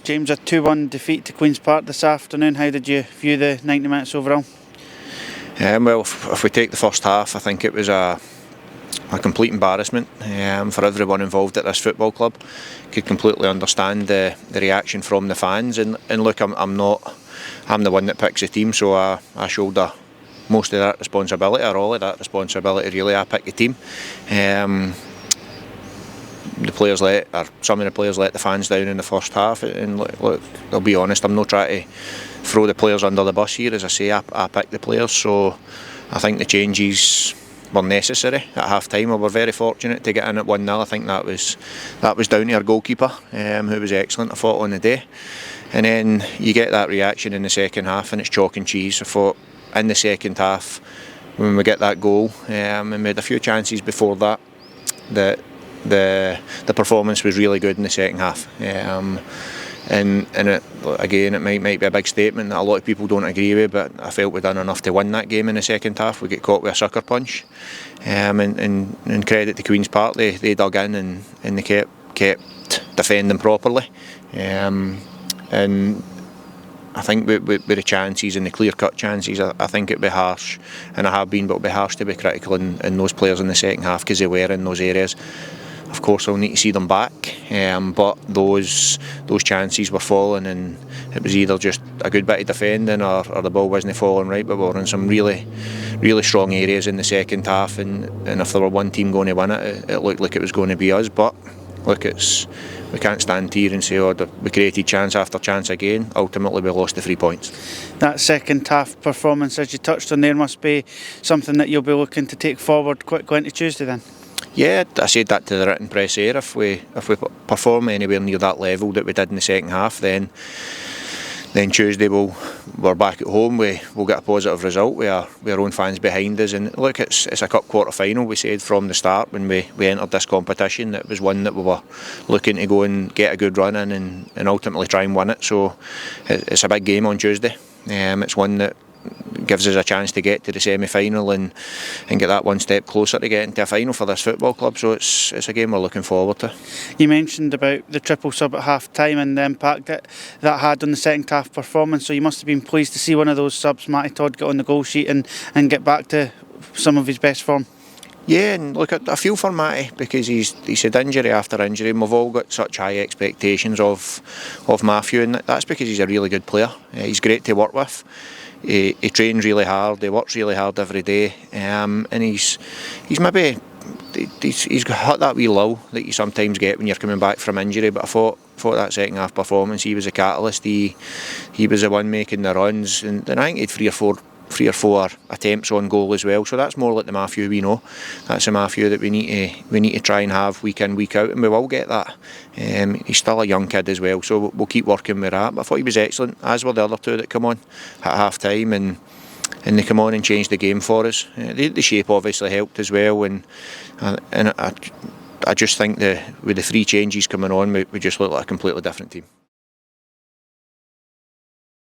James, a 2-1 defeat to Queen's Park this afternoon. How did you view the 90 minutes overall? Well, if we take the first half, I think it was a complete embarrassment for everyone involved at this football club. Could completely understand the reaction from the fans, and look, I'm the one that picks the team, so I shoulder most of that responsibility, or all of that responsibility really. I pick the team. Some of the players let the fans down in the first half, and look, I'll be honest, I'm not trying to throw the players under the bus here. As I say, I picked the players, so I think the changes were necessary at half time. We were very fortunate to get in at 1-0. I think that was down to our goalkeeper, who was excellent, I thought, on the day. And then you get that reaction in the second half, and it's chalk and cheese. I thought in the second half, when we get that goal, and we had a few chances before that, the performance was really good in the second half. And it might be a big statement that a lot of people don't agree with, but I felt we'd done enough to win that game in the second half. We get caught with a sucker punch, and credit to Queen's Park, they dug in and they kept defending properly. And I think with the chances and the clear-cut chances, I think it'd be harsh, and I have been, but it'd be harsh to be critical in those players in the second half, because they were in those areas. Of course, I'll need to see them back, but those chances were falling, and it was either just a good bit of defending or the ball wasn't falling right. But we were in some really, really strong areas in the second half, and if there were one team going to win it, it looked like it was going to be us. But look, we can't stand here and say, we created chance after chance again. Ultimately, we lost the 3 points. That second half performance, as you touched on there, must be something that you'll be looking to take forward quickly into Tuesday then? Yeah, I said that to the written press here. If we perform anywhere near that level that we did in the second half, then Tuesday we're back at home. We'll get a positive result with our own fans behind us. And look, it's a cup quarter final. We said from the start when we entered this competition that it was one that we were looking to go and get a good run in and ultimately try and win it. So it's a big game on Tuesday. It's one that gives us a chance to get to the semi-final and get that one step closer to getting to a final for this football club. So it's a game we're looking forward to. You mentioned about the triple sub at half time and the impact that had on the second half performance, so you must have been pleased to see one of those subs, Matty Todd, get on the goal sheet and get back to some of his best form. Yeah, and look, I feel for Matty, because he's had injury after injury, and we've all got such high expectations of Matthew, and that's because he's a really good player. He's great to work with. He trains really hard, he works really hard every day, and he's got that wee lull that you sometimes get when you're coming back from injury. But I thought that second half performance, he was a catalyst. He was the one making the runs, and I think he had three or four attempts on goal as well. So that's more like the Matthew we know. That's the Matthew that we need to try and have week in, week out, and we will get that. He's still a young kid as well, so we'll keep working with that. But I thought he was excellent, as were the other two that come on at half time, and they come on and changed the game for us. The shape obviously helped as well, and I just think with the three changes coming on, we just look like a completely different team.